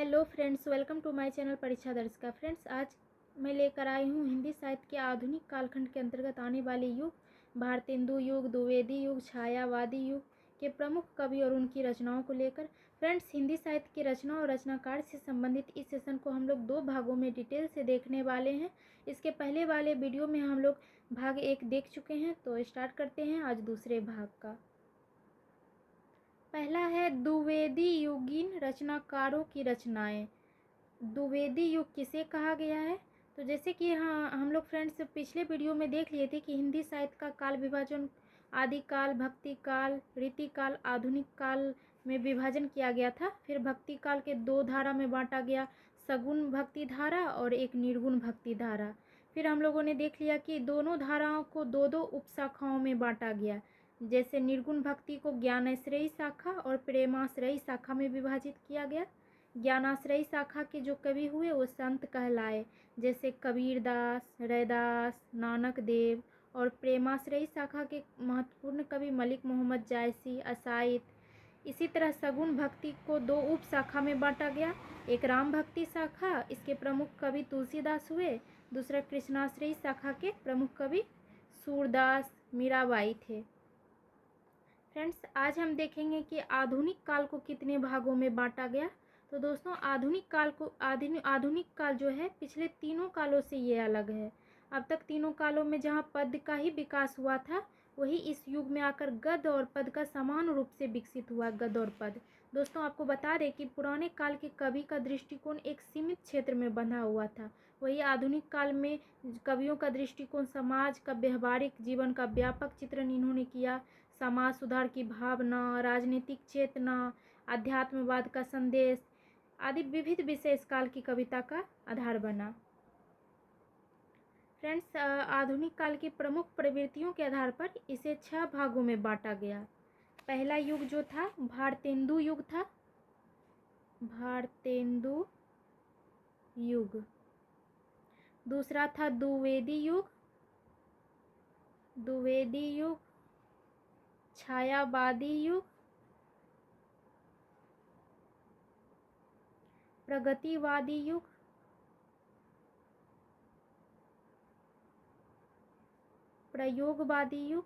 Hello friends, welcome to my channel Pariksha Darshika. Friends, आज मैं लेकर आई हूँ हिंदी साहित्य के आधुनिक कालखंड के अंतर्गत आने वाले युग, भारतेंदु युग, द्विवेदी युग, छायावादी युग के प्रमुख कवि और उनकी रचनाओं को लेकर। फ्रेंड्स, हिंदी साहित्य की रचना और रचनाकार से संबंधित इस सेशन को हम लोग 2 भागों में डिटेल से देखने वाले हैं। इसके पहले वाले वीडियो में हम लोग भाग 1 देख चुके हैं, तो स्टार्ट करते हैं आज दूसरे भाग का। पहला है द्विवेदी युगीन रचनाकारों की रचनाएं। द्विवेदी युग किसे कहा गया है? तो जैसे कि हाँ, हम लोग फ्रेंड्स पिछले वीडियो में देख लिए थे कि हिंदी साहित्य का काल विभाजन आदि काल, भक्ति काल, रीति काल, आधुनिक काल में विभाजन किया गया था। फिर भक्ति काल के 2 धारा में बांटा गया, सगुण भक्ति धारा और एक निर्गुण भक्ति धारा। फिर हम लोगों ने देख लिया कि दोनों धाराओं को 2-2 उपशाखाओं में बांटा गया। जैसे निर्गुण भक्ति को ज्ञानाश्रयी शाखा और प्रेमाश्रयी शाखा में विभाजित किया गया। ज्ञानाश्रयी शाखा के जो कवि हुए वो संत कहलाए, जैसे कबीरदास, रैदास, नानक देव। और प्रेमाश्रयी शाखा के महत्वपूर्ण कवि मलिक मोहम्मद जायसी, असाइद। इसी तरह सगुण भक्ति को 2 उप शाखा में बांटा गया। एक राम भक्ति शाखा, इसके प्रमुख कवि तुलसीदास हुए। दूसरा कृष्णाश्रयी शाखा के प्रमुख कवि सूरदास, मीराबाई थे। फ्रेंड्स, आज हम देखेंगे कि आधुनिक काल को कितने भागों में बांटा गया। तो दोस्तों, आधुनिक काल जो है पिछले तीनों कालों से ये अलग है। अब तक तीनों कालों में जहाँ पद का ही विकास हुआ था, वही इस युग में आकर गद्य और पद का समान रूप से विकसित हुआ। गद्य और पद, दोस्तों आपको बता दें कि पुराने काल के कवि का दृष्टिकोण एक सीमित क्षेत्र में बंधा हुआ था। वही आधुनिक काल में कवियों का दृष्टिकोण समाज का, व्यवहारिक जीवन का व्यापक चित्रण इन्होंने किया। समाज सुधार की भावना, राजनीतिक चेतना, अध्यात्मवाद का संदेश आदि विविध विषय इस काल की कविता का आधार बना। फ्रेंड्स, आधुनिक काल की प्रमुख प्रवृत्तियों के आधार पर इसे 6 भागों में बांटा गया। पहला युग जो था भारतेंदु युग था, भारतेंदु युग। दूसरा था द्विवेदी युग, द्विवेदी युग। छायावादी युग, प्रगतिवादी युग, प्रयोगवादी युग,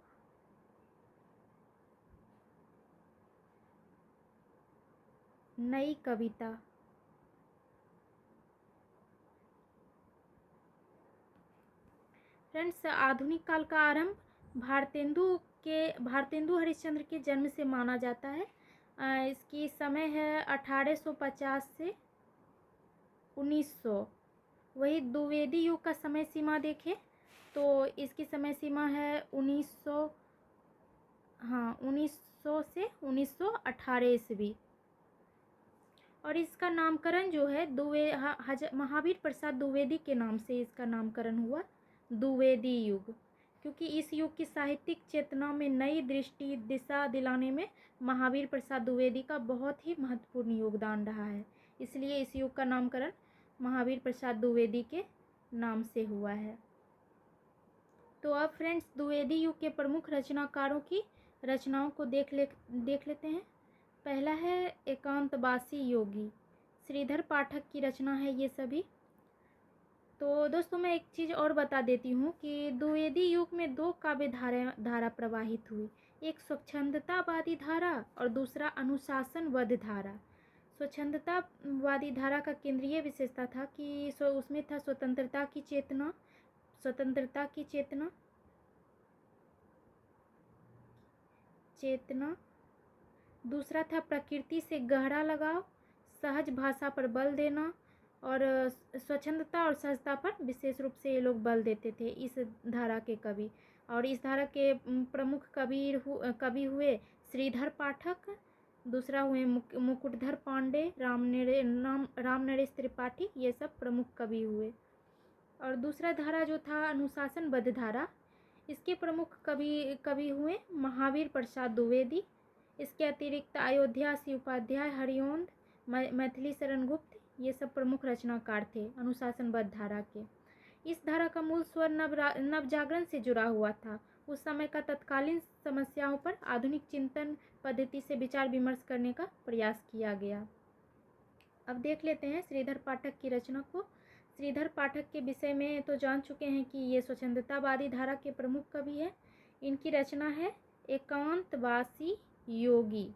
नई कविता। फ्रेंड्स, आधुनिक काल का आरंभ भारतेंदु हरिश्चंद्र के जन्म से माना जाता है। इसकी समय है 1850 से 1900। वही द्विवेदी युग का समय सीमा देखें तो इसकी समय सीमा है 1900 से 1918 ईस्वी। और इसका नामकरण जो है महावीर प्रसाद द्विवेदी के नाम से इसका नामकरण हुआ, द्विवेदी युग। क्योंकि इस युग की साहित्यिक चेतना में नई दृष्टि, दिशा दिलाने में महावीर प्रसाद द्विवेदी का बहुत ही महत्वपूर्ण योगदान रहा है। इसलिए इस युग का नामकरण महावीर प्रसाद द्विवेदी के नाम से हुआ है। तो अब फ्रेंड्स, द्विवेदी युग के प्रमुख रचनाकारों की रचनाओं को देख लेते हैं। पहला है एकांतवासी योगी, श्रीधर पाठक की रचना है ये सभी। तो दोस्तों, मैं एक चीज़ और बता देती हूँ कि द्विवेदी युग में 2 काव्य धारा प्रवाहित हुई। एक स्वच्छंदतावादी धारा और दूसरा अनुशासनबद्ध धारा। स्वच्छंदतावादी धारा का केंद्रीय विशेषता था कि उसमें था स्वतंत्रता की चेतना। दूसरा था प्रकृति से गहरा लगाव, सहज भाषा पर बल देना। और स्वच्छंदता और सहजता पर विशेष रूप से ये लोग बल देते थे इस धारा के कवि। और इस धारा के प्रमुख कवि हुए श्रीधर पाठक, दूसरा हुए मुकुटधर पांडे, राम नरेश त्रिपाठी, ये सब प्रमुख कवि हुए। और दूसरा धारा जो था अनुशासनबद्ध धारा, इसके प्रमुख कवि हुए महावीर प्रसाद द्विवेदी। इसके अतिरिक्त अयोध्या सी उपाध्याय, हरिओंद, मैथिली शरण गुप्त, ये सब प्रमुख रचनाकार थे अनुशासनबद्ध धारा के। इस धारा का मूल स्वर नवजागरण से जुड़ा हुआ था। उस समय का तत्कालीन समस्याओं पर आधुनिक चिंतन पद्धति से विचार विमर्श करने का प्रयास किया गया। अब देख लेते हैं श्रीधर पाठक की रचना को। श्रीधर पाठक के विषय में तो जान चुके हैं कि ये स्वच्छंदतावादी धारा के प्रमुख कवि हैं। इनकी रचना है एकांतवासी योगी।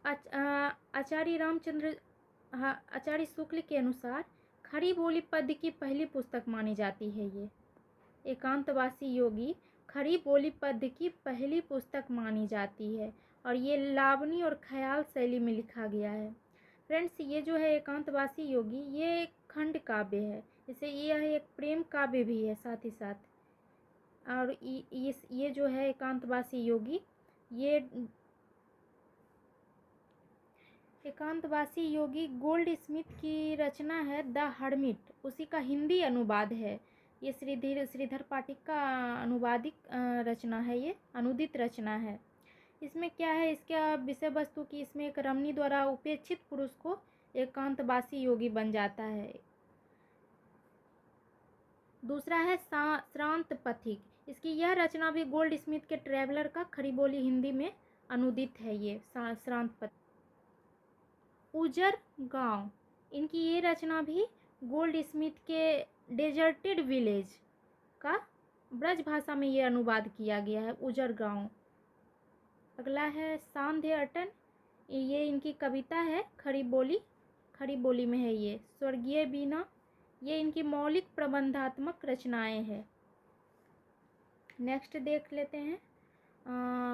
आचार्य रामचंद्र आचार्य शुक्ल के अनुसार खड़ी बोली पद्य की पहली पुस्तक मानी जाती है। ये एकांतवासी योगी खड़ी बोली पद्य की पहली पुस्तक मानी जाती है और ये लावनी और ख्याल शैली में लिखा गया है। फ्रेंड्स, ये जो है एकांतवासी योगी ये एक खंड काव्य है, इसे यह एक प्रेम काव्य भी है साथ ही साथ। और ये जो है एकांतवासी योगी, ये एकांतवासी योगी गोल्ड स्मिथ की रचना है द हर्मिट, उसी का हिंदी अनुवाद है। ये श्रीधर पाठक का अनुवादिक रचना है, ये अनुदित रचना है। इसमें क्या है, इसका विषय वस्तु की इसमें एक रमणी द्वारा उपेक्षित पुरुष को एकांतवासी योगी बन जाता है। दूसरा है श्रांत पथिक, इसकी यह रचना भी गोल्ड स्मिथ के ट्रैवलर का खड़ी बोली हिंदी में अनुदित है। ये श्रांत पथिक। उजर गांव, इनकी ये रचना भी गोल्ड स्मिथ के डेजर्टेड विलेज का ब्रज भाषा में ये अनुवाद किया गया है, उजर गांव। अगला है सांध्य अटन, ये इनकी कविता है, खड़ी बोली में है ये। स्वर्गीय बीना, ये इनकी मौलिक प्रबंधात्मक रचनाएं हैं। नेक्स्ट देख लेते हैं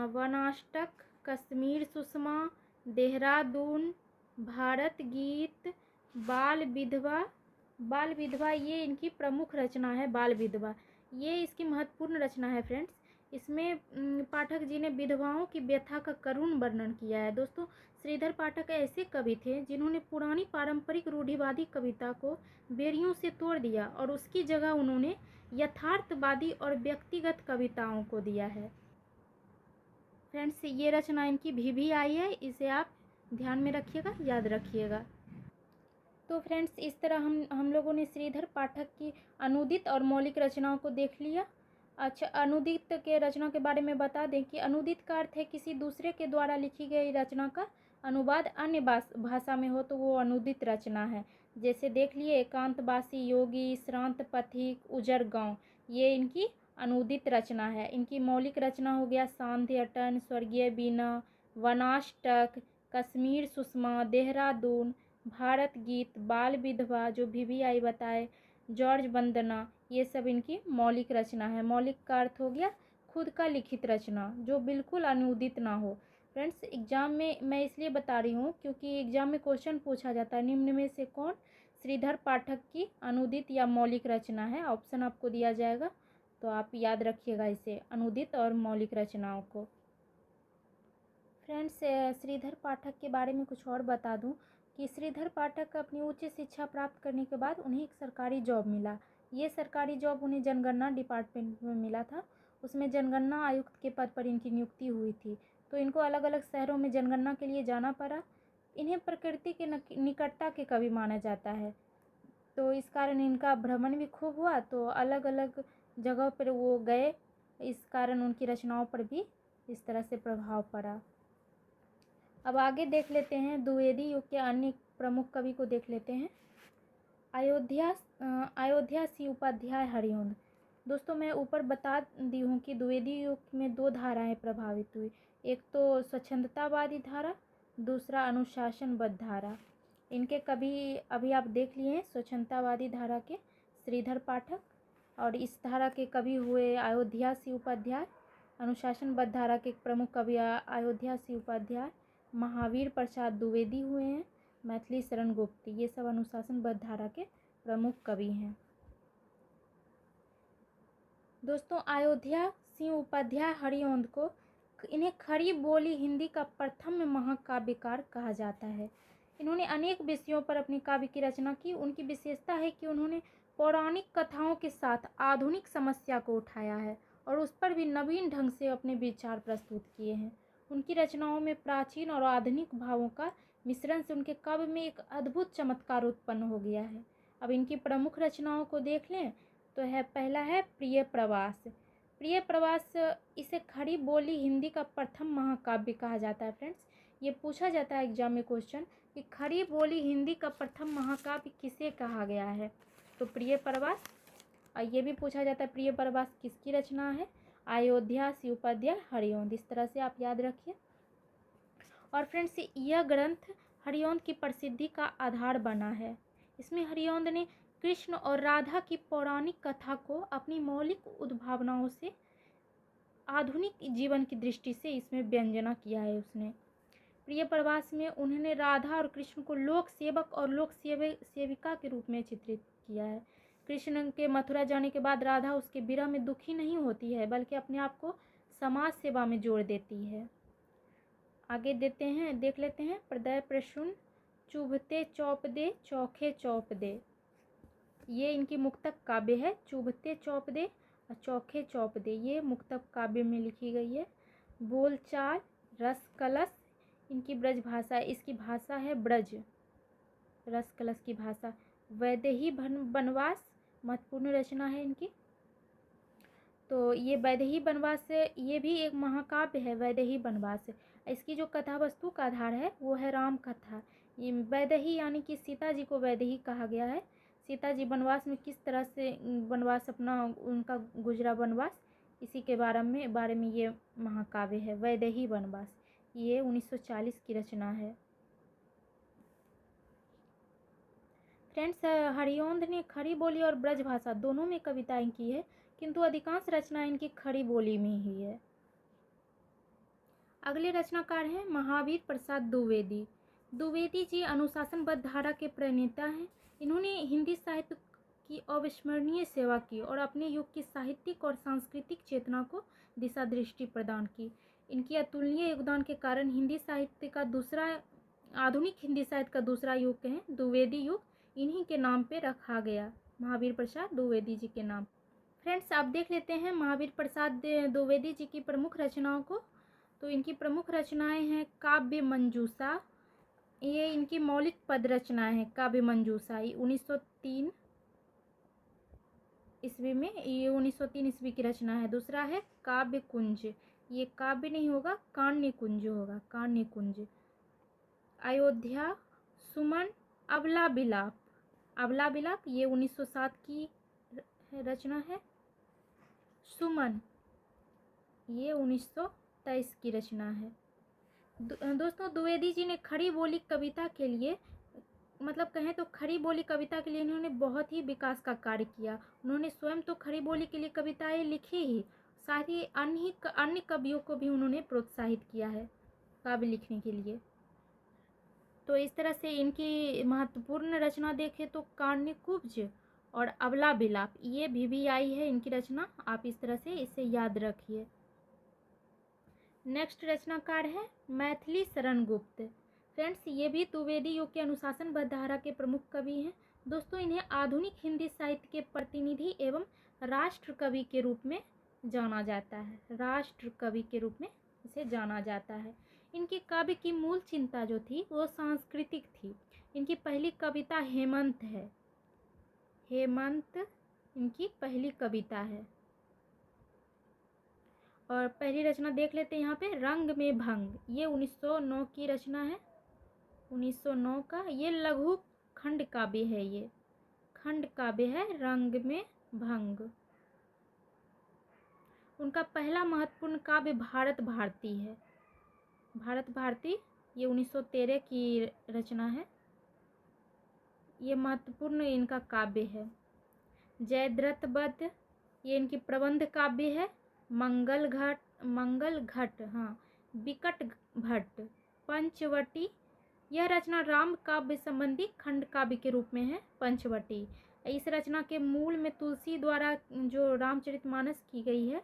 वनाष्टक, कश्मीर सुषमा, देहरादून, भारत गीत, बाल विधवा ये इनकी प्रमुख रचना है। बाल विधवा ये इसकी महत्वपूर्ण रचना है फ्रेंड्स। इसमें पाठक जी ने विधवाओं की व्यथा का करुण वर्णन किया है। दोस्तों, श्रीधर पाठक ऐसे कवि थे जिन्होंने पुरानी पारंपरिक रूढ़िवादी कविता को बेरियों से तोड़ दिया और उसकी जगह उन्होंने यथार्थवादी और व्यक्तिगत कविताओं को दिया है। फ्रेंड्स, ये रचना इनकी भी आई है, इसे आप ध्यान में रखिएगा, याद रखिएगा। तो फ्रेंड्स, इस तरह हम लोगों ने श्रीधर पाठक की अनुदित और मौलिक रचनाओं को देख लिया। अच्छा, अनुदित के रचना के बारे में बता दें कि अनुदित का अर्थ है किसी दूसरे के द्वारा लिखी गई रचना का अनुवाद अन्य भाषा में हो तो वो अनुदित रचना है। जैसे देख लिए एकांतवासी योगी, श्रांत पथिक, उजर गांव, ये इनकी अनुदित रचना है। इनकी मौलिक रचना हो गया सांध्य अटन, स्वर्गीय बीना, वनाष्टक, कश्मीर सुषमा, देहरादून, भारत गीत, बाल विधवा जो VVI बताए, जॉर्ज वंदना, ये सब इनकी मौलिक रचना है। मौलिक का अर्थ हो गया खुद का लिखित रचना जो बिल्कुल अनुदित ना हो। फ्रेंड्स, एग्जाम में मैं इसलिए बता रही हूँ क्योंकि एग्जाम में क्वेश्चन पूछा जाता है निम्न में से कौन श्रीधर पाठक की अनुदित या मौलिक रचना है। ऑप्शन आपको दिया जाएगा, तो आप याद रखिएगा इसे, अनुदित और मौलिक रचनाओं को। फ्रेंड्स, श्रीधर पाठक के बारे में कुछ और बता दूं कि श्रीधर पाठक अपनी उच्च शिक्षा प्राप्त करने के बाद उन्हें एक सरकारी जॉब मिला। ये सरकारी जॉब उन्हें जनगणना डिपार्टमेंट में मिला था। उसमें जनगणना आयुक्त के पद पर इनकी नियुक्ति हुई थी, तो इनको अलग अलग शहरों में जनगणना के लिए जाना पड़ा। इन्हें प्रकृति के निकटता के कवि माना जाता है, तो इस कारण इनका भ्रमण भी खूब हुआ, तो अलग अलग जगह पर वो गए, इस कारण उनकी रचनाओं पर भी इस तरह से प्रभाव पड़ा। अब आगे देख लेते हैं द्विवेदी युग के अन्य प्रमुख कवि को देख लेते हैं। अयोध्या सिंह उपाध्याय हरिओंद। दोस्तों, मैं ऊपर बता दी हूँ कि द्विवेदी युग में दो धाराएं प्रभावित हुई, एक तो स्वच्छंदतावादी धारा, दूसरा अनुशासनबद्ध धारा। इनके कवि अभी आप देख लिए हैं, स्वच्छंदतावादी धारा के श्रीधर पाठक, और इस धारा के कवि हुए अयोध्या सिंह उपाध्याय। अनुशासनबद्ध धारा के प्रमुख कवि अयोध्या सिंह उपाध्याय, महावीर प्रसाद द्विवेदी हुए हैं, मैथिली शरण गुप्त, ये सब अनुशासनबद्ध धारा के प्रमुख कवि हैं। दोस्तों, अयोध्या सिंह उपाध्याय हरिओंद को इन्हें खड़ी बोली हिंदी का प्रथम महाकाव्यकार कहा जाता है। इन्होंने अनेक विषयों पर अपनी काव्य की रचना की। उनकी विशेषता है कि उन्होंने पौराणिक कथाओं के साथ आधुनिक समस्या को उठाया है और उस पर भी नवीन ढंग से अपने विचार प्रस्तुत किए हैं। उनकी रचनाओं में प्राचीन और आधुनिक भावों का मिश्रण से उनके काव्य में एक अद्भुत चमत्कार उत्पन्न हो गया है। अब इनकी प्रमुख रचनाओं को देख लें तो पहला है प्रिय प्रवास। प्रिय प्रवास, इसे खड़ी बोली हिंदी का प्रथम महाकाव्य कहा जाता है। फ्रेंड्स, ये पूछा जाता है एग्जाम में क्वेश्चन, कि खड़ी बोली हिंदी का प्रथम महाकाव्य किसे कहा गया है? तो प्रिय प्रवास। और ये भी पूछा जाता है प्रिय प्रवास किसकी रचना है? अयोध्या, शिवोपाध्याय, हरिओंद। इस तरह से आप याद रखिए। और फ्रेंड्स, यह ग्रंथ हरिओंद की प्रसिद्धि का आधार बना है। इसमें हरिओंद ने कृष्ण और राधा की पौराणिक कथा को अपनी मौलिक उद्भावनाओं से आधुनिक जीवन की दृष्टि से इसमें व्यंजना किया है उसने। प्रिय प्रवास में उन्होंने राधा और कृष्ण को लोक सेवक और लोक सेविका के रूप में चित्रित किया है। कृष्ण के मथुरा जाने के बाद राधा उसके विरह में दुखी नहीं होती है, बल्कि अपने आप को समाज सेवा में जोड़ देती है। आगे देख लेते हैं। प्रदय प्रसून चुभते चौप दे, चौखे चौप दे। ये इनकी मुक्तक काव्य है। चुभते चौप दे और चौखे चौप दे, ये मुक्तक काव्य में लिखी गई है। बोलचाल रस कलश, इनकी ब्रज भाषा, इसकी भाषा है ब्रज, रस कलश की भाषा। वैदेही वनवास महत्वपूर्ण रचना है इनकी। तो ये वैदेही वनवास से, ये भी एक महाकाव्य है वैदेही वनवास। इसकी जो कथा वस्तु का आधार है वो है राम कथा। ये वैदेही यानी कि सीता जी को वैदेही कहा गया है। सीता जी वनवास में किस तरह से वनवास अपना उनका गुजरा वनवास, इसी के बारे में ये महाकाव्य है वैदेही वनवास। ये 1940 की रचना है। फ्रेंड्स, हरिओंद ने खड़ी बोली और ब्रज भाषा दोनों में कविताएं की है, किंतु अधिकांश रचनाएं इनकी खड़ी बोली में ही है। अगले रचनाकार हैं महावीर प्रसाद द्विवेदी। द्विवेदी जी अनुशासनबद्ध धारा के प्रणेता हैं। इन्होंने हिंदी साहित्य की अविस्मरणीय सेवा की और अपने युग की साहित्यिक और सांस्कृतिक चेतना को दिशा दृष्टि प्रदान की। इनकी अतुलनीय योगदान के कारण आधुनिक हिंदी साहित्य का दूसरा युग कहें, द्विवेदी युग, इन्हीं के नाम पे रखा गया, महावीर प्रसाद द्विवेदी जी के नाम। फ्रेंड्स, आप देख लेते हैं महावीर प्रसाद द्विवेदी जी की प्रमुख रचनाओं को। तो इनकी प्रमुख रचनाएं हैं काव्य मंजूषा, ये इनकी मौलिक पद रचनाएं हैं। काव्य मंजूषा 1903 ईस्वी में, ये 1903 ईस्वी की रचना है। दूसरा है काव्य कुंज, ये काव्य नहीं होगा, कान्य कुंज होगा, कान्य कुंज। अयोध्या, सुमन, अबला बिलाप, अबला बिलाप ये 1907 की रचना है। सुमन ये 1923 की रचना है। दोस्तों, द्विवेदी जी ने खड़ी बोली कविता के लिए, मतलब कहें तो खड़ी बोली कविता के लिए इन्होंने बहुत ही विकास का कार्य किया। उन्होंने स्वयं तो खड़ी बोली के लिए कविताएं लिखी ही, साथ ही अन्य कवियों को भी उन्होंने प्रोत्साहित किया है काव्य लिखने के लिए। तो इस तरह से इनकी महत्वपूर्ण रचना देखें तो कान्यकुब्ज और अबला बिलाप, ये भी आई है इनकी रचना। आप इस तरह से इसे याद रखिए। नेक्स्ट रचनाकार है मैथिली शरण गुप्त। फ्रेंड्स, ये भी द्विवेदी युग के अनुशासनबद्ध धारा के प्रमुख कवि हैं। दोस्तों, इन्हें आधुनिक हिंदी साहित्य के प्रतिनिधि एवं राष्ट्र कवि के रूप में जाना जाता है। राष्ट्र कवि के रूप में इसे जाना जाता है। इनकी काव्य की मूल चिंता जो थी वो सांस्कृतिक थी। इनकी पहली कविता हेमंत है। हेमंत इनकी पहली कविता है। और पहली रचना देख लेते हैं यहाँ पे, रंग में भंग, ये 1909 की रचना है। 1909 का ये लघु खंड काव्य है। ये खंड काव्य है रंग में भंग। उनका पहला महत्वपूर्ण काव्य भारत भारती है। भारत भारती ये 1913 की रचना है। ये महत्वपूर्ण इनका काव्य है। जयद्रथ वध ये इनकी प्रबंध काव्य है। मंगल घट, हाँ, विकट भट्ट, पंचवटी, यह रचना राम काव्य संबंधी खंड काव्य के रूप में है। पंचवटी, इस रचना के मूल में तुलसी द्वारा जो रामचरितमानस की गई है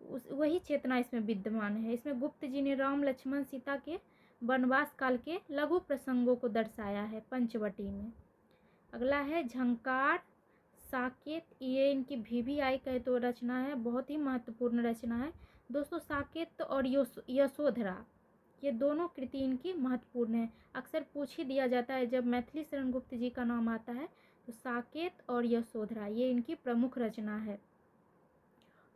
वही चेतना इसमें विद्यमान है। इसमें गुप्त जी ने राम लक्ष्मण सीता के वनवास काल के लघु प्रसंगों को दर्शाया है पंचवटी में। अगला है झंकार साकेत, ये इनकी VVI कहे तो रचना है, बहुत ही महत्वपूर्ण रचना है। दोस्तों, साकेत और यशोधरा ये दोनों कृति इनकी महत्वपूर्ण है। अक्सर पूछ ही दिया जाता है जब मैथिली शरण गुप्त जी का नाम आता है तो साकेत और यशोधरा ये इनकी प्रमुख रचना है।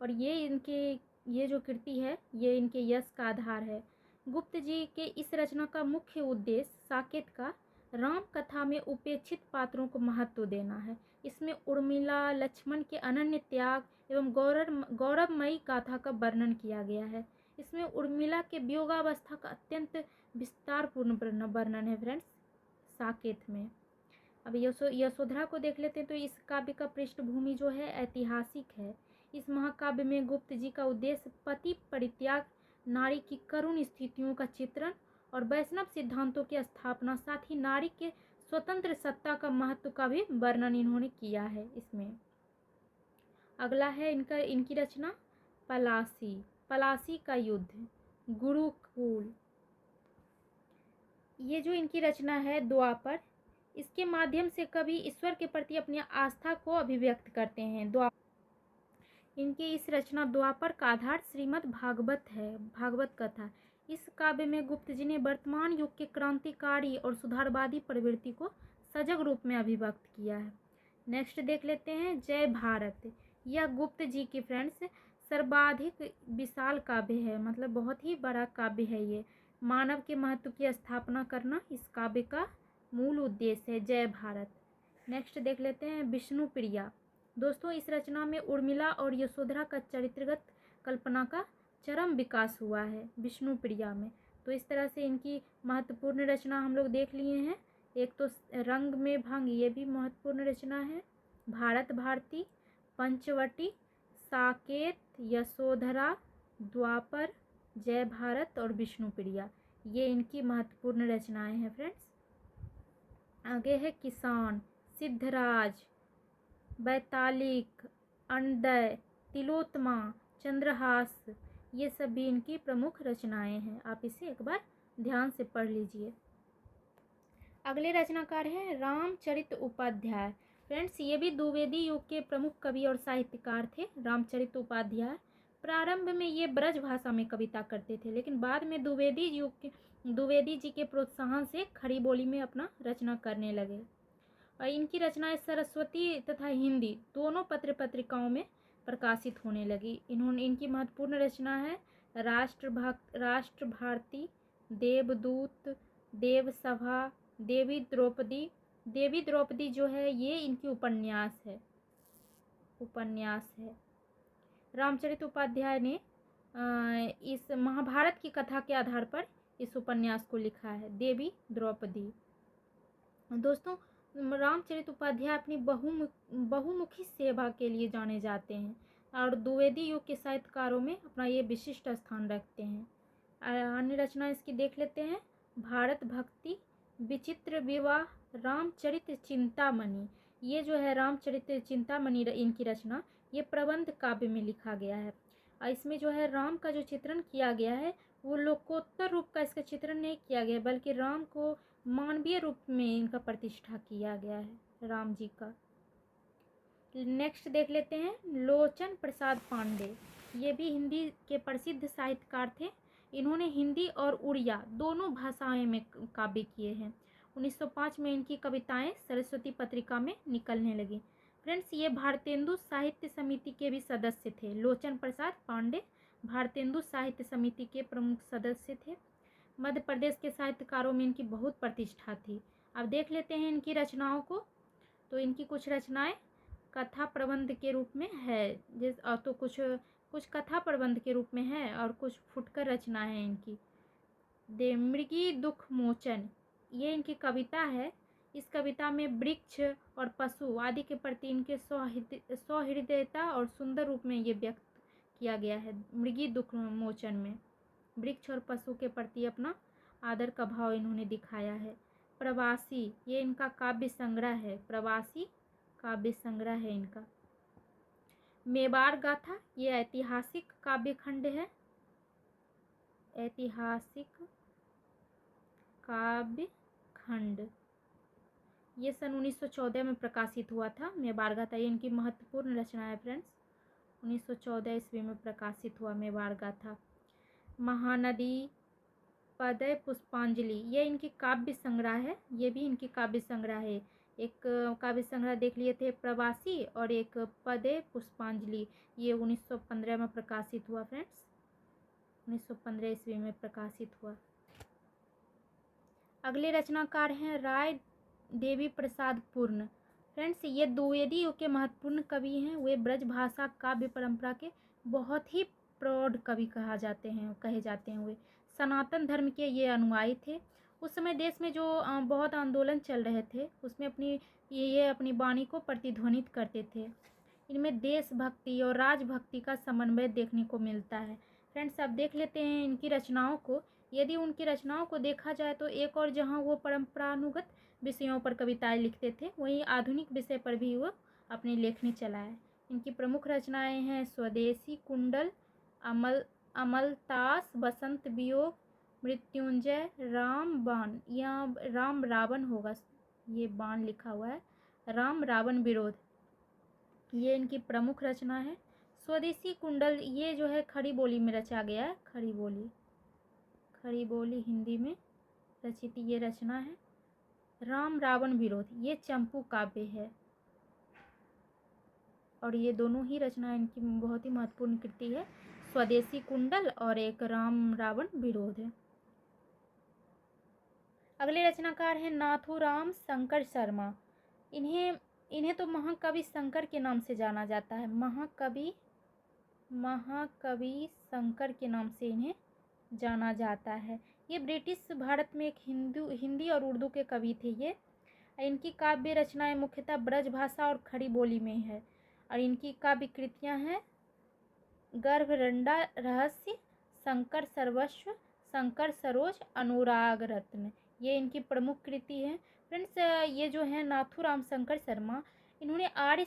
और ये जो कृति है ये इनके यश का आधार है। गुप्त जी के इस रचना का मुख्य उद्देश्य साकेत का राम कथा में उपेक्षित पात्रों को महत्व देना है। इसमें उर्मिला, लक्ष्मण के अनन्य त्याग एवं गौरवमयी गाथा का वर्णन किया गया है। इसमें उर्मिला के वियोगावस्था का अत्यंत विस्तारपूर्ण वर्णन है फ्रेंड्स साकेत में। अब यशोधरा को देख लेते हैं। तो इस काव्य का पृष्ठभूमि जो है ऐतिहासिक है। इस महाकाव्य में गुप्त जी का उद्देश्य पति परित्याग, नारी की करुण स्थितियों का चित्रण और वैष्णव सिद्धांतों की स्थापना, साथ ही नारी के स्वतंत्र सत्ता का महत्व का भी वर्णन इन्होंने किया है इसमें। अगला है इनकी रचना पलासी का युद्ध, गुरुकुल। ये जो इनकी रचना है द्वापर, इसके माध्यम से कवि ईश्वर के प्रति अपनी आस्था को अभिव्यक्त करते हैं। इनकी इस रचना द्वापर का आधार श्रीमद् भागवत है, भागवत कथा। इस काव्य में गुप्त जी ने वर्तमान युग के क्रांतिकारी और सुधारवादी प्रवृत्ति को सजग रूप में अभिव्यक्त किया है। नेक्स्ट देख लेते हैं जय भारत। यह गुप्त जी की फ्रेंड्स सर्वाधिक विशाल काव्य है, मतलब बहुत ही बड़ा काव्य है। ये मानव के महत्व की स्थापना करना इस काव्य का मूल उद्देश्य है, जय भारत। नेक्स्ट देख लेते हैं विष्णु प्रिया। दोस्तों, इस रचना में उर्मिला और यशोधरा का चरित्रगत कल्पना का चरम विकास हुआ है विष्णु प्रिया में। तो इस तरह से इनकी महत्वपूर्ण रचना हम लोग देख लिए हैं। एक तो रंग में भंग, ये भी महत्वपूर्ण रचना है। भारत भारती, पंचवटी, साकेत, यशोधरा, द्वापर, जय भारत और विष्णु प्रिया, ये इनकी महत्वपूर्ण रचनाएं हैं फ्रेंड्स। आगे है किसान, सिद्धराज, बैतालिक, अंडय, तिलोत्तमा, चंद्रहास, ये सभी इनकी प्रमुख रचनाएं हैं। आप इसे एक बार ध्यान से पढ़ लीजिए। अगले रचनाकार हैं रामचरित उपाध्याय। फ्रेंड्स, ये भी द्विवेदी युग के प्रमुख कवि और साहित्यकार थे। रामचरित उपाध्याय प्रारंभ में ये ब्रज भाषा में कविता करते थे, लेकिन बाद में द्विवेदी जी के प्रोत्साहन से खड़ी बोली में अपना रचना करने लगे। और इनकी रचनाएं सरस्वती तथा हिंदी दोनों पत्र पत्रिकाओं में प्रकाशित होने लगी। इनकी महत्वपूर्ण रचना है राष्ट्र भारती, देवदूत, देवसभा, देवी द्रौपदी जो है ये इनकी उपन्यास है। रामचरित उपाध्याय ने इस महाभारत की कथा के आधार पर इस उपन्यास को लिखा है, देवी द्रौपदी। दोस्तों, रामचरित उपाध्याय अपनी बहुमुखी सेवा के लिए जाने जाते हैं और द्विवेदी युग के साहित्यकारों में अपना ये विशिष्ट स्थान रखते हैं। अन्य रचना इसकी देख लेते हैं। भारत भक्ति, विचित्र विवाह, रामचरित चिंतामणि। ये जो है रामचरित चिंतामणि इनकी रचना, ये प्रबंध काव्य में लिखा गया है। और इसमें जो है राम का जो चित्रण किया गया है वो लोकोत्तर रूप का इसका चित्रण नहीं किया गया, बल्कि राम को मानवीय रूप में इनका प्रतिष्ठा किया गया है, राम जी का। नेक्स्ट देख लेते हैं लोचन प्रसाद पांडे। ये भी हिंदी के प्रसिद्ध साहित्यकार थे। इन्होंने हिंदी और उड़िया दोनों भाषाएं में काव्य किए हैं। 1905 में इनकी कविताएं सरस्वती पत्रिका में निकलने लगी। फ्रेंड्स, ये भारतेंदु साहित्य समिति के भी सदस्य थे। लोचन प्रसाद पांडे भारतेंदु साहित्य समिति के प्रमुख सदस्य थे। मध्य प्रदेश के साहित्यकारों में इनकी बहुत प्रतिष्ठा थी। अब देख लेते हैं इनकी रचनाओं को। तो इनकी कुछ रचनाएं कथा प्रबंध के रूप में है, तो कुछ कथा प्रबंध के रूप में है और कुछ फुटकर रचनाएं हैं इनकी। मृगी दुख मोचन, ये इनकी कविता है। इस कविता में वृक्ष और पशु आदि के प्रति इनके सौहृदयता और सुंदर रूप में ये व्यक्त किया गया है। मृगी दुख मोचन में वृक्ष और पशु के प्रति अपना आदर का भाव इन्होंने दिखाया है। प्रवासी, ये इनका काव्य संग्रह है। प्रवासी काव्य संग्रह है इनका। मेवाड़ गाथा, ये ऐतिहासिक काव्य खंड है। ऐतिहासिक काव्य खंड ये सन 1914 में प्रकाशित हुआ था। मेवाड़ गाथा ये इनकी महत्वपूर्ण रचना है फ्रेंड्स। 1914 ईस्वी में प्रकाशित हुआ मेवाड़ गाथा। महानदी, पदय पुष्पांजलि, ये इनकी काव्य संग्रह है। ये भी इनकी काव्य संग्रह है। एक काव्य संग्रह देख लिए थे प्रवासी और एक पदय पुष्पांजलि, ये 1915 में प्रकाशित हुआ फ्रेंड्स। 1915 ईस्वी में प्रकाशित हुआ। अगले रचनाकार हैं राय देवी प्रसाद पूर्ण। फ्रेंड्स, ये द्विवेदी युग के महत्वपूर्ण कवि हैं। वे ब्रज भाषा काव्य परंपरा के बहुत ही प्रौढ़ कवि कहे जाते हैं। वे सनातन धर्म के ये अनुयायी थे। उस समय देश में जो बहुत आंदोलन चल रहे थे, उसमें ये अपनी वाणी को प्रतिध्वनित करते थे। इनमें देशभक्ति और राजभक्ति का समन्वय देखने को मिलता है। फ्रेंड्स, अब देख लेते हैं इनकी रचनाओं को। यदि उनकी रचनाओं को देखा जाए तो एक और जहां वो परंपरानुगत विषयों पर कविताएं लिखते थे, वहीं आधुनिक विषय पर भी वो अपनी लेखनी चलाए। इनकी प्रमुख रचनाएं हैं स्वदेशी कुंडल, अमलतास, बसंत वियोग, मृत्युंजय, राम बाण, या राम रावण होगा, ये बाण लिखा हुआ है, राम रावण विरोध, ये इनकी प्रमुख रचना है। स्वदेशी कुंडल ये जो है खड़ी बोली में रचा गया है, खड़ी बोली हिंदी में रचित ये रचना है। राम रावण विरोध ये चंपू काव्य है, और ये दोनों ही रचना इनकी बहुत ही महत्वपूर्ण कृति है, स्वदेशी कुंडल और एक राम रावण विरोध है। अगले रचनाकार हैं नाथूराम शंकर शर्मा। इन्हें तो महाकवि शंकर के नाम से जाना जाता है। महाकवि शंकर के नाम से इन्हें जाना जाता है। ये ब्रिटिश भारत में एक हिंदी और उर्दू के कवि थे। ये इनकी काव्य रचनाएं मुख्यतः ब्रज भाषा और खड़ी बोली में है, और इनकी काव्य कृतियां हैं गर्भरंडा रहस्य, शंकर सर्वस्व, शंकर सरोज, अनुराग रत्न, ये इनकी प्रमुख कृति है। फ्रेंड्स, ये जो है नाथूराम शंकर शर्मा, इन्होंने आर्य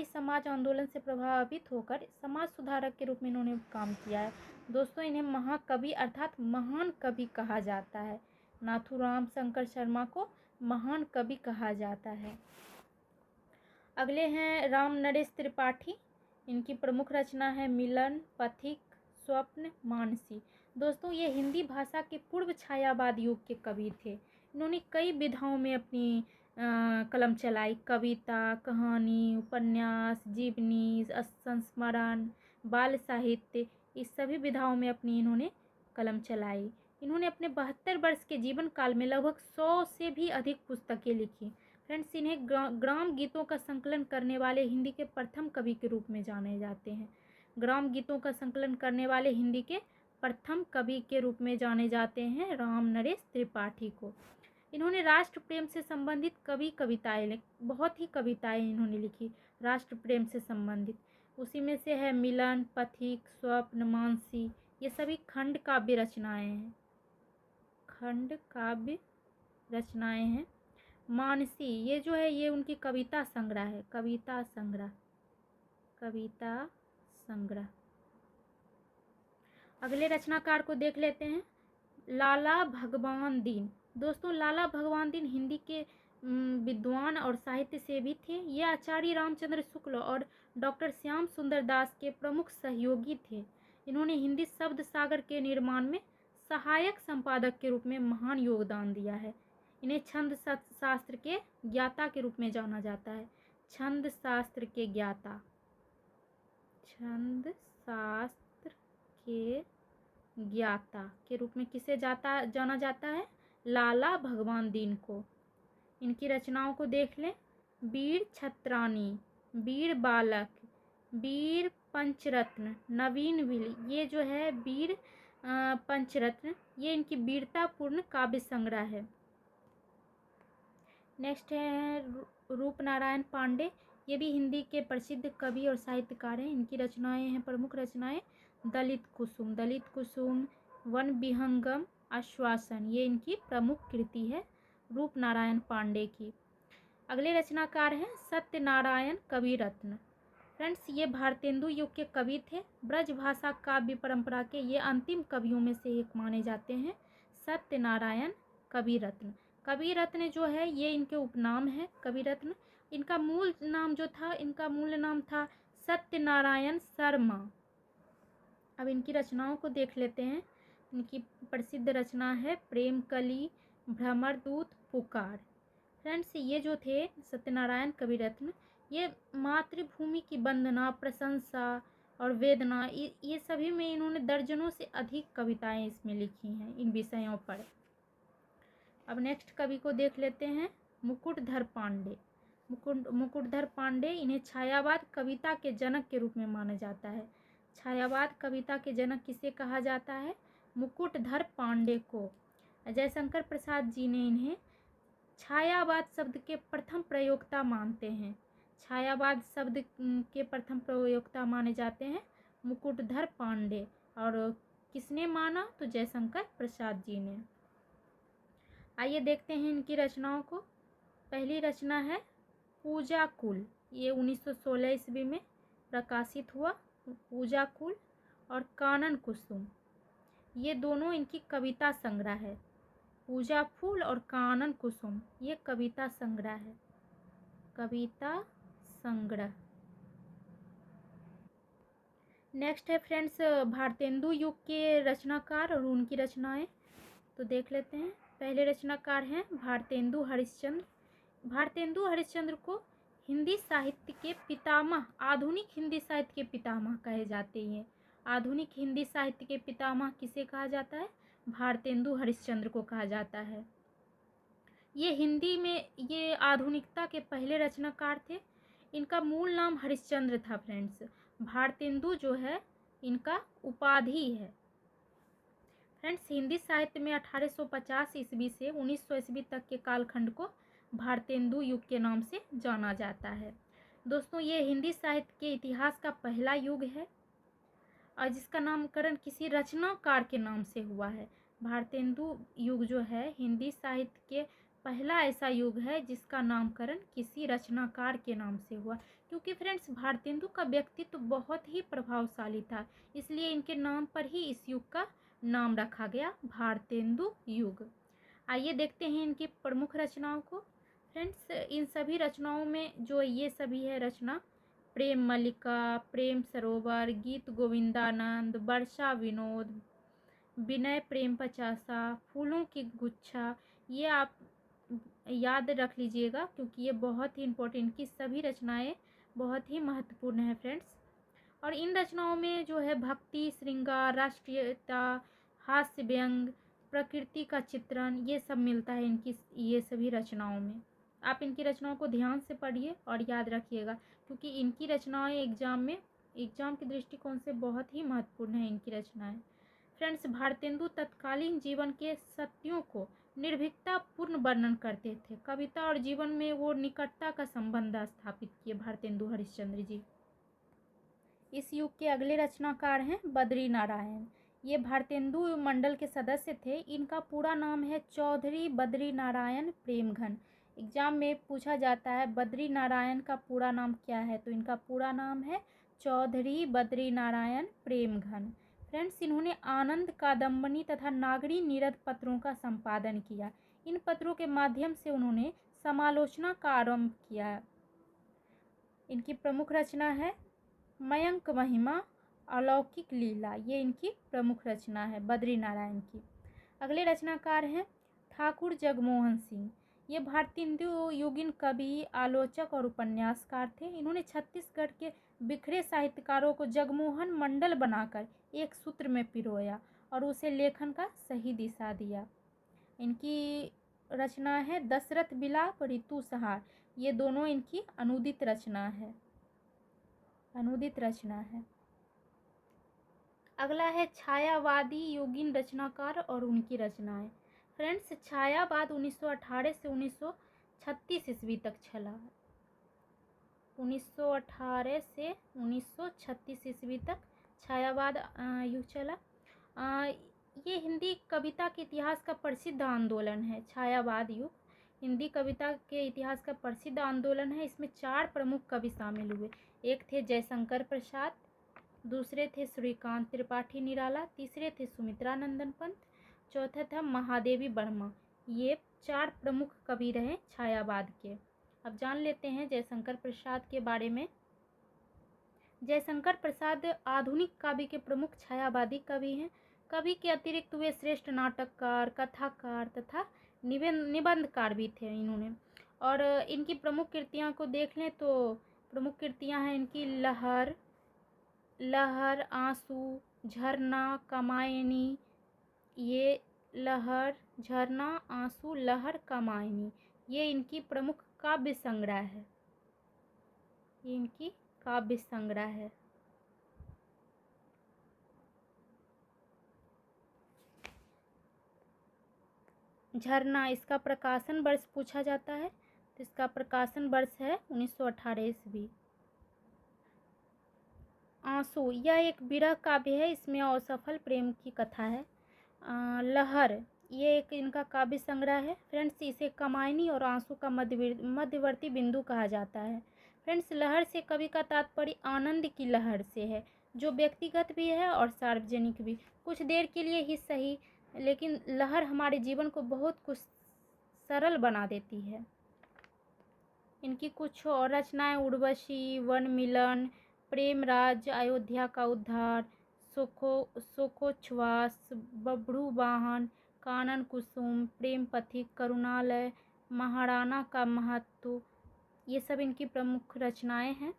समाज आंदोलन से प्रभावित होकर समाज सुधारक के रूप में इन्होंने काम किया है। दोस्तों, इन्हें महाकवि अर्थात महान कवि कहा जाता है। नाथूराम शंकर शर्मा को महान कवि कहा जाता है। अगले हैं राम नरेश त्रिपाठी। इनकी प्रमुख रचना है मिलन, पथिक, स्वप्न, मानसी। दोस्तों, ये हिंदी भाषा के पूर्व छायावाद युग के कवि थे। इन्होंने कई विधाओं में अपनी कलम चलाई। कविता, कहानी, उपन्यास, जीवनी, संस्मरण, बाल साहित्य, इस सभी विधाओं में अपनी इन्होंने कलम चलाई। इन्होंने अपने 72 वर्ष के जीवन काल में लगभग 100 से भी अधिक पुस्तकें लिखी। फ्रेंड्स, इन्हें ग्राम गीतों का संकलन करने वाले हिंदी के प्रथम कवि के रूप में जाने जाते हैं। ग्राम गीतों का संकलन करने वाले हिंदी के प्रथम कवि के रूप में जाने जाते हैं राम नरेश त्रिपाठी को। इन्होंने राष्ट्र प्रेम से संबंधित बहुत ही कविताएं इन्होंने लिखी राष्ट्र प्रेम से संबंधित। उसी में से है मिलन, पथिक, स्वप्न, मानसी, ये सभी खंड काव्य रचनाएं हैं। मानसी ये जो है ये उनकी कविता संग्रह है, कविता संग्रह। अगले रचनाकार को देख लेते हैं, लाला भगवान दीन। दोस्तों, लाला भगवान दीन हिंदी के विद्वान और साहित्य सेवी थे। ये आचार्य रामचंद्र शुक्ल और डॉक्टर श्याम सुंदर दास के प्रमुख सहयोगी थे। इन्होंने हिंदी शब्द सागर के निर्माण में सहायक संपादक के रूप में महान योगदान दिया है। इन्हें छंद शास्त्र के ज्ञाता के रूप में जाना जाता है। छंद शास्त्र के ज्ञाता के रूप में किसे जाना जाता है? लाला भगवान दीन को। इनकी रचनाओं को देख लें, वीर छत्रानी, वीर बालक, वीर पंचरत्न, नवीन विल, ये जो है वीर पंचरत्न, ये इनकी वीरतापूर्ण काव्य संग्रह है। नेक्स्ट है रूपनारायण पांडे। ये भी हिंदी के प्रसिद्ध कवि और साहित्यकार हैं। इनकी रचनाएं हैं, प्रमुख रचनाएं दलित कुसुम, वन विहंगम, आश्वासन, ये इनकी प्रमुख कृति है रूपनारायण पांडे की। अगले रचनाकार हैं सत्यनारायण कविरत्न। फ्रेंड्स, ये भारतेंदु युग के कवि थे। ब्रज भाषा काव्य परंपरा के ये अंतिम कवियों में से एक माने जाते हैं, सत्यनारायण कविरत्न। कविरत्न जो है ये इनके उपनाम है कविरत्न। इनका मूल नाम था सत्यनारायण शर्मा। अब इनकी रचनाओं को देख लेते हैं। इनकी प्रसिद्ध रचना है प्रेम कली, भ्रमरदूत, पुकार। फ्रेंड्स, ये जो थे सत्यनारायण कविरत्न, ये मातृभूमि की वंदना, प्रशंसा और वेदना, ये सभी में इन्होंने दर्जनों से अधिक कविताएं इसमें लिखी हैं इन विषयों पर। अब नेक्स्ट कवि को देख लेते हैं, मुकुटधर पांडे। मुकुटधर पांडे, इन्हें छायावाद कविता के जनक के रूप में माना जाता है। छायावाद कविता के जनक किसे कहा जाता है? मुकुटधर पांडे को। जयशंकर प्रसाद जी ने इन्हें छायावाद शब्द के प्रथम प्रयोक्ता मानते हैं। छायावाद शब्द के प्रथम प्रयोक्ता माने जाते हैं मुकुटधर पांडे। और किसने माना? तो जयशंकर प्रसाद जी ने। आइए देखते हैं इनकी रचनाओं को। पहली रचना है पूजा कुल, ये 1916 ईस्वी में प्रकाशित हुआ। पूजा कुल और कानन कुसुम, ये दोनों इनकी कविता संग्रह है। पूजा फूल और कानन कुसुम, ये कविता संग्रह है। कविता संग्रह। नेक्स्ट है फ्रेंड्स भारतेंदु युग के रचनाकार और उनकी रचनाएं, तो देख लेते हैं। पहले रचनाकार हैं भारतेंदु हरिश्चंद्र। भारतेंदु हरिश्चंद्र को हिंदी साहित्य के पितामह, आधुनिक हिंदी साहित्य के पितामह कहे जाते हैं। आधुनिक हिंदी साहित्य के पितामह किसे कहा जाता है? भारतेंदु हरिश्चंद्र को कहा जाता है। ये हिंदी में ये आधुनिकता के पहले रचनाकार थे। इनका मूल नाम हरिश्चंद्र था फ्रेंड्स। भारतेंदु जो है इनका उपाधि है। फ्रेंड्स हिंदी साहित्य में 1850 ईस्वी से 1900 ईस्वी तक के कालखंड को भारतेंदु युग के नाम से जाना जाता है। दोस्तों ये हिंदी साहित्य के इतिहास का पहला युग है और जिसका नामकरण किसी रचनाकार के नाम से हुआ है। भारतेंदु युग जो है हिंदी साहित्य के पहला ऐसा युग है जिसका नामकरण किसी रचनाकार के नाम से हुआ, क्योंकि फ्रेंड्स भारतेंदु का व्यक्तित्व बहुत ही प्रभावशाली था, इसलिए इनके नाम पर ही इस युग का नाम रखा गया, भारतेंदु युग। आइए देखते हैं इनकी प्रमुख रचनाओं को। फ्रेंड्स इन सभी रचनाओं में जो ये सभी है रचना, प्रेम मल्लिका, प्रेम सरोवर, गीत गोविंदानंद, वर्षा विनोद, विनय प्रेम पचासा, फूलों की गुच्छा, ये आप याद रख लीजिएगा क्योंकि ये बहुत ही इम्पोर्टेंट की सभी रचनाएं बहुत ही महत्वपूर्ण है फ्रेंड्स। और इन रचनाओं में जो है भक्ति, श्रृंगार, राष्ट्रीयता, हास्य, व्यंग, प्रकृति का चित्रण, ये सब मिलता है इनकी ये सभी रचनाओं में। आप इनकी रचनाओं को ध्यान से पढ़िए और याद रखिएगा क्योंकि इनकी रचनाएं एग्जाम के दृष्टिकोण से बहुत ही महत्वपूर्ण है इनकी रचनाएं। फ्रेंड्स भारतेंदु तत्कालीन जीवन के सत्यों को निर्भीकता पूर्ण वर्णन करते थे। कविता और जीवन में वो निकटता का संबंध स्थापित किए भारतेंदु हरिश्चंद्र जी। इस युग के अगले रचनाकार हैं बद्री नारायण। ये भारतेंदु मंडल के सदस्य थे। इनका पूरा नाम है चौधरी बद्री नारायण प्रेमघन। एग्जाम में पूछा जाता है बद्री नारायण का पूरा नाम क्या है, तो इनका पूरा नाम है चौधरी बद्री नारायण प्रेमघन। फ्रेंड्स इन्होंने आनंद, कादम्बनी तथा नागरी नीरद पत्रों का संपादन किया। इन पत्रों के माध्यम से उन्होंने समालोचना का आरंभ किया। इनकी प्रमुख रचना है मयंक महिमा, अलौकिक लीला, ये इनकी प्रमुख रचना है बद्री नारायण की। अगले रचनाकार हैं ठाकुर जगमोहन सिंह। ये भारतेंदु युगीन कवि, आलोचक और उपन्यासकार थे। इन्होंने छत्तीसगढ़ के बिखरे साहित्यकारों को जगमोहन मंडल बनाकर एक सूत्र में पिरोया और उसे लेखन का सही दिशा दिया। इनकी रचना है दशरथ विलाप, ऋतु संहार, ये दोनों इनकी अनुदित रचना है। अगला है छायावादी योगीन रचनाकार और उनकी रचनाएं। फ्रेंड्स छायावाद 1918 से 1936 ईस्वी तक चला। 1918 से 1936 ईस्वी तक छायावाद युग चला। ये हिंदी कविता के इतिहास का प्रसिद्ध आंदोलन है। छायावाद युग हिंदी कविता के इतिहास का प्रसिद्ध आंदोलन है। इसमें 4 प्रमुख कवि शामिल हुए। एक थे जयशंकर प्रसाद, दूसरे थे श्रीकांत त्रिपाठी निराला, तीसरे थे सुमित्रा नंदन पंत, चौथा था महादेवी वर्मा। ये 4 प्रमुख कवि रहे छायावाद के। अब जान लेते हैं जयशंकर प्रसाद के बारे में। जयशंकर प्रसाद आधुनिक काव्य के प्रमुख छायावादी कवि हैं। कवि के अतिरिक्त वे श्रेष्ठ नाटककार, कथाकार तथा निबंधकार भी थे इन्होंने। और इनकी प्रमुख कृतियां को देख लें तो प्रमुख कृतियां हैं इनकी लहर, आंसू, झरना, कामायनी, ये लहर, झरना, आंसू, लहर, कामायनी, ये इनकी प्रमुख काव्य संग्रह है। ये इनकी काव्य संग्रह है। झरना, इसका प्रकाशन वर्ष पूछा जाता है तो इसका प्रकाशन वर्ष है 1918 ईस्वी। आंसू, यह एक विरह काव्य है, इसमें असफल प्रेम की कथा है। लहर, ये एक इनका काव्य संग्रह है। फ्रेंड्स, इसे कामायनी और आंसू का मध्यवर्ती बिंदु कहा जाता है। फ्रेंड्स, लहर से कवि का तात्पर्य आनंद की लहर से है, जो व्यक्तिगत भी है और सार्वजनिक भी। कुछ देर के लिए ही सही, लेकिन लहर हमारे जीवन को बहुत कुछ सरल बना देती है। इनकी कुछ और रचनाएं उर्वशी, वन मिलन, प्रेम राज, अयोध्या का उद्धार, शोकोच्छ्वास, बब्रू वाहन, कानन कुसुम, प्रेम पथिक, करुणालय, महाराणा का महत्व, ये सब इनकी प्रमुख रचनाएं हैं।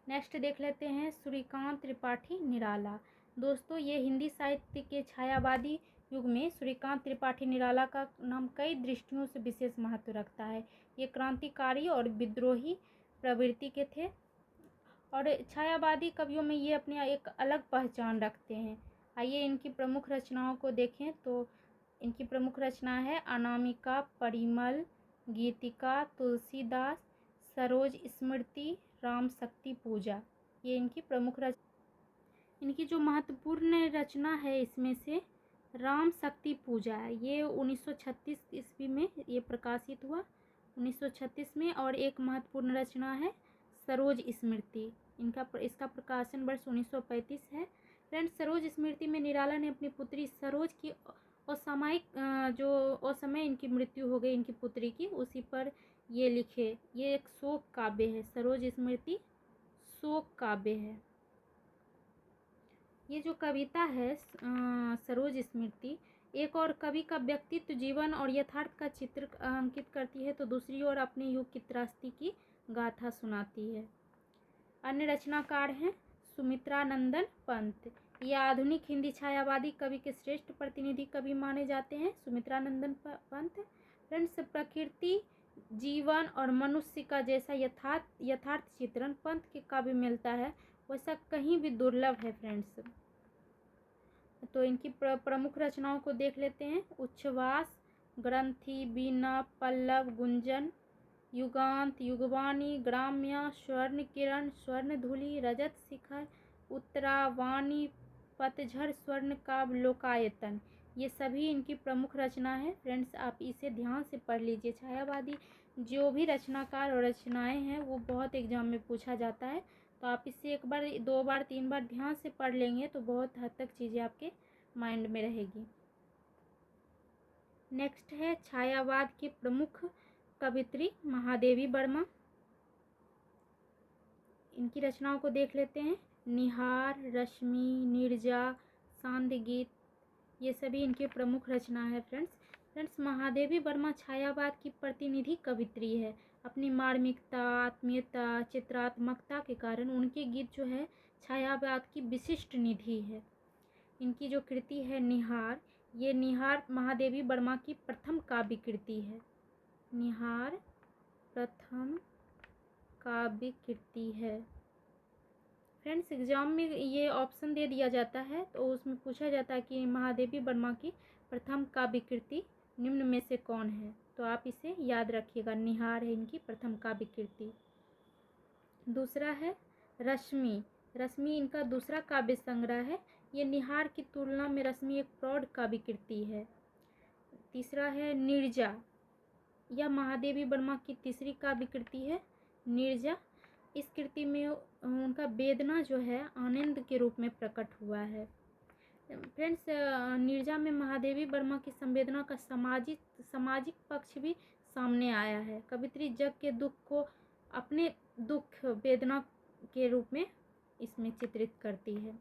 नेक्स्ट देख लेते हैं सूर्यकांत त्रिपाठी निराला। दोस्तों, ये हिंदी साहित्य के छायावादी युग में सूर्यकांत त्रिपाठी निराला का नाम कई दृष्टियों से विशेष महत्व रखता है। ये क्रांतिकारी और विद्रोही प्रवृत्ति के थे और छायावादी कवियों में ये अपनी एक अलग पहचान रखते हैं। आइए इनकी प्रमुख रचनाओं को देखें तो इनकी प्रमुख रचना है अनामिका, परिमल, गीतिका, तुलसीदास, सरोज स्मृति, राम शक्ति पूजा, ये इनकी प्रमुख इनकी जो महत्वपूर्ण रचना है इसमें से राम शक्ति पूजा है। ये 1936 ईस्वी में ये प्रकाशित हुआ, 1936 में। और एक महत्वपूर्ण रचना है सरोज स्मृति, इसका प्रकाशन वर्ष 1935 है। फ्रेंड्स, सरोज स्मृति में निराला ने अपनी पुत्री सरोज की असमय इनकी मृत्यु हो गई इनकी पुत्री की, उसी पर ये लिखे। ये एक शोक काव्य है, सरोज स्मृति शोक काव्य है। ये जो कविता है सरोज स्मृति एक और कवि का व्यक्तित्व, जीवन और यथार्थ का चित्र अंकित करती है, तो दूसरी ओर अपने युग की त्रासदी की गाथा सुनाती है। अन्य रचनाकार हैं सुमित्रानंदन पंत। ये आधुनिक हिंदी छायावादी कवि के श्रेष्ठ प्रतिनिधि कवि माने जाते हैं, सुमित्रानंदन पंत। फ्रेंड्स, प्रकृति, जीवन और मनुष्य का जैसा यथार्थ चित्रण पंत के काव्य मिलता है, वैसा कहीं भी दुर्लभ है। फ्रेंड्स, तो इनकी प्रमुख रचनाओं को देख लेते हैं। उच्छ्वास, ग्रंथि, बीना, पल्लव, गुंजन, युगांत, युगवाणी, ग्राम्य, स्वर्ण किरण, स्वर्ण धूलि, रजत शिखर, उत्तरा, वाणी, पतझड़, स्वर्ण काव्य, लोकायतन, ये सभी इनकी प्रमुख रचना है। फ्रेंड्स, आप इसे ध्यान से पढ़ लीजिए। छायावादी जो भी रचनाकार और रचनाएं हैं वो बहुत एग्जाम में पूछा जाता है, तो आप इसे एक बार, दो बार, तीन बार ध्यान से पढ़ लेंगे तो बहुत हद तक चीज़ें आपके माइंड में रहेगी। नेक्स्ट है छायावाद की प्रमुख कवित्री महादेवी वर्मा। इनकी रचनाओं को देख लेते हैं। निहार, रश्मि, नीरजा, सांध्य गीत, ये सभी इनकी प्रमुख रचना है। फ्रेंड्स, महादेवी वर्मा छायावाद की प्रतिनिधि कवित्री है। अपनी मार्मिकता, आत्मीयता, चित्रात्मकता के कारण उनके गीत जो है छायावाद की विशिष्ट निधि है। इनकी जो कृति है निहार, ये निहार महादेवी वर्मा की प्रथम काव्य कृति है। निहार प्रथम काव्य कृति है। फ्रेंड्स, एग्जाम में ये ऑप्शन दे दिया जाता है तो उसमें पूछा जाता है कि महादेवी वर्मा की प्रथम काव्य कृति निम्न में से कौन है, तो आप इसे याद रखिएगा। निहार है इनकी प्रथम काव्य कृति। दूसरा है रश्मि। रश्मि इनका दूसरा काव्य संग्रह है। ये निहार की तुलना में रश्मि एक प्रौढ़ काव्य कृति है। तीसरा है नीरजा। यह महादेवी वर्मा की तीसरी काव्य कृति है नीरजा। इस कृति में उनका वेदना जो है आनंद के रूप में प्रकट हुआ है। फ्रेंड्स, नीरजा में महादेवी वर्मा की संवेदना का सामाजिक पक्ष भी सामने आया है। कवित्री जग के दुख को अपने दुख वेदना के रूप में इसमें चित्रित करती है।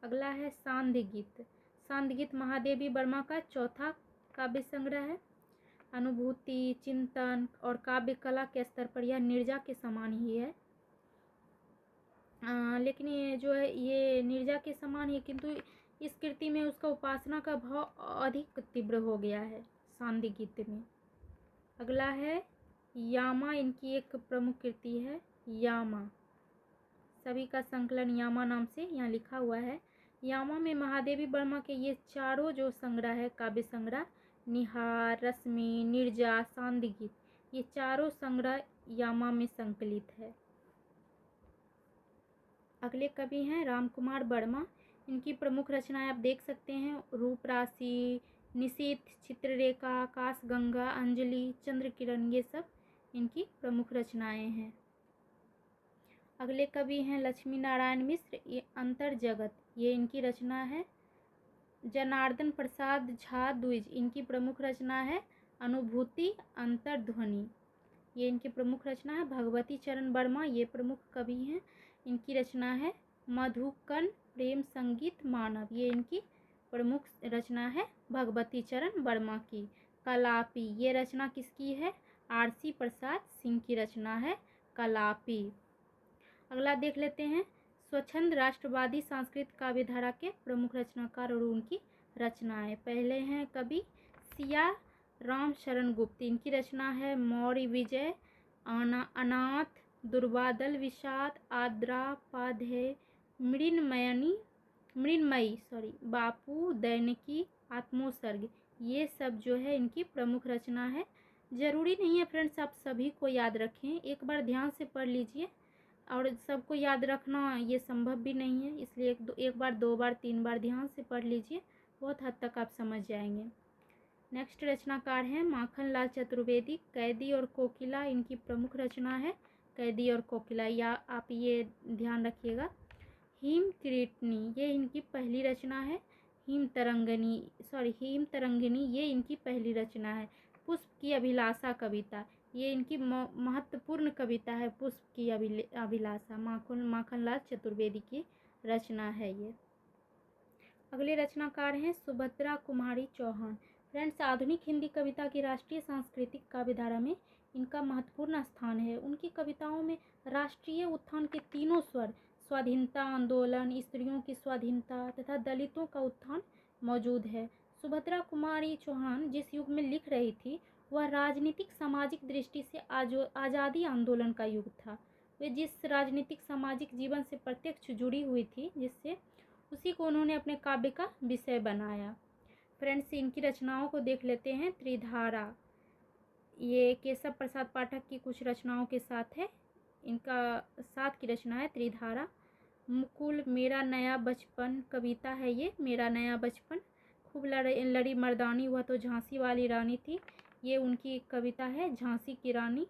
अगला है सांध्य गीत। सांध्य गीत महादेवी वर्मा का चौथा काव्य संग्रह है। अनुभूति, चिंतन और काव्य कला के स्तर पर यह नीरजा के समान ही है। लेकिन ये जो है ये नीरजा के समान ही, किंतु इस कृति में उसका उपासना का भाव अधिक तीव्र हो गया है सांदी गीत में। अगला है यामा, इनकी एक प्रमुख कृति है यामा, सभी का संकलन यामा नाम से यहाँ लिखा हुआ है। यामा में महादेवी वर्मा के ये चारों जो संग्रह है, काव्य संग्रह निहार, रश्मि, नीरजा, सांदी गीत, ये चारों संग्रह यामा में संकलित है। अगले कवि हैं रामकुमार वर्मा, इनकी प्रमुख रचनाएं आप देख सकते हैं रूप राशि, निशीथ, चित्ररेखा, आकाश गंगा, अंजलि, चंद्र किरण, ये सब इनकी प्रमुख रचनाएं हैं। अगले कवि हैं लक्ष्मी नारायण मिश्र, ये अंतर जगत, ये इनकी रचना है। जनार्दन प्रसाद झा द्विज, इनकी प्रमुख रचना है अनुभूति अंतर्ध्वनि, ये इनकी प्रमुख रचना है। भगवती चरण वर्मा, ये प्रमुख कवि हैं, इनकी रचना है मधुकन प्रेम संगीत मानव, ये इनकी प्रमुख रचना है भगवती चरण वर्मा की। कलापी, ये रचना किसकी है? आरसी प्रसाद सिंह की रचना है कलापी। अगला देख लेते हैं स्वच्छंद राष्ट्रवादी संस्कृत काव्यधारा के प्रमुख रचनाकार और उनकी रचनाएं। पहले हैं कवि सिया राम शरण गुप्त, इनकी रचना है मौर्य विजय, अनाथ, दुर्वादल विषाद, आद्रा पाधे, मृन्मयी, बापू, दैनिकी, आत्मोसर्ग, ये सब जो है इनकी प्रमुख रचना है। जरूरी नहीं है फ्रेंड्स आप सभी को याद रखें, एक बार ध्यान से पढ़ लीजिए, और सबको याद रखना ये संभव भी नहीं है, इसलिए एक बार, दो बार, तीन बार ध्यान से पढ़ लीजिए, बहुत हद तक आप समझ जाएंगे। नेक्स्ट रचनाकार हैं माखन लाल चतुर्वेदी, कैदी और कोकिला इनकी प्रमुख रचना है कैदी और कोकिला, या आप ये ध्यान रखिएगा। हिम किरीटनी, ये इनकी पहली रचना है। हिम तरंगिनी, ये इनकी पहली रचना है। पुष्प की अभिलाषा कविता, ये इनकी महत्वपूर्ण कविता है पुष्प की अभिलाषा, माखनलाल चतुर्वेदी की रचना है ये। अगले रचनाकार हैं सुभद्रा कुमारी चौहान। फ्रेंड्स आधुनिक हिंदी कविता की राष्ट्रीय सांस्कृतिक काव्यधारा में इनका महत्वपूर्ण स्थान है। उनकी कविताओं में राष्ट्रीय उत्थान के तीनों स्वर, स्वाधीनता आंदोलन, स्त्रियों की स्वाधीनता तथा दलितों का उत्थान मौजूद है। सुभद्रा कुमारी चौहान जिस युग में लिख रही थी वह राजनीतिक सामाजिक दृष्टि से आज़ादी आंदोलन का युग था। वे जिस राजनीतिक सामाजिक जीवन से प्रत्यक्ष जुड़ी हुई थी, जिससे उसी को उन्होंने अपने काव्य का विषय बनाया। फ्रेंड्स इनकी रचनाओं को देख लेते हैं। त्रिधारा, ये केशव प्रसाद पाठक की कुछ रचनाओं के साथ है, इनका साथ की रचना है त्रिधारा। मुकुल, मेरा नया बचपन कविता है ये, मेरा नया बचपन। खूब लड़ी मर्दानी, वह तो झांसी वाली रानी थी, ये उनकी कविता है झांसी की रानी।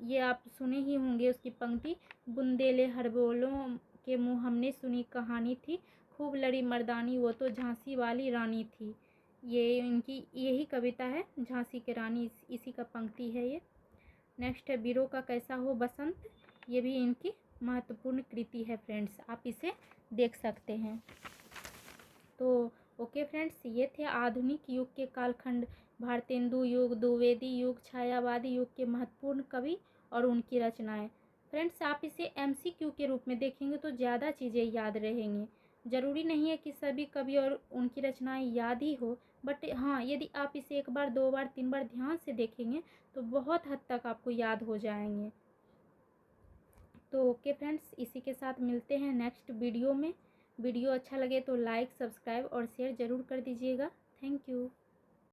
ये आप सुने ही होंगे उसकी पंक्ति, बुंदेले हरबोलों के मुँह हमने सुनी कहानी थी, खूब लड़ी मर्दानी वो तो झांसी वाली रानी थी। ये इनकी यही कविता है झांसी की रानी, इसी का पंक्ति है ये। नेक्स्ट है बीरो का कैसा हो बसंत, ये भी इनकी महत्वपूर्ण कृति है फ्रेंड्स, आप इसे देख सकते हैं। तो ओके फ्रेंड्स, ये थे आधुनिक युग के कालखंड, भारतेंदु युग, द्विवेदी युग, छायावादी युग के महत्वपूर्ण कवि और उनकी रचनाएं। फ्रेंड्स आप इसे MCQ के रूप में देखेंगे तो ज़्यादा चीज़ें याद रहेंगी। ज़रूरी नहीं है कि सभी कवि और उनकी रचनाएं याद ही हो, बट हाँ यदि आप इसे एक बार, दो बार, तीन बार ध्यान से देखेंगे तो बहुत हद तक आपको याद हो जाएंगे। तो ओके फ्रेंड्स, इसी के साथ मिलते हैं नेक्स्ट वीडियो में। वीडियो अच्छा लगे तो लाइक, सब्सक्राइब और शेयर ज़रूर कर दीजिएगा। Thank you.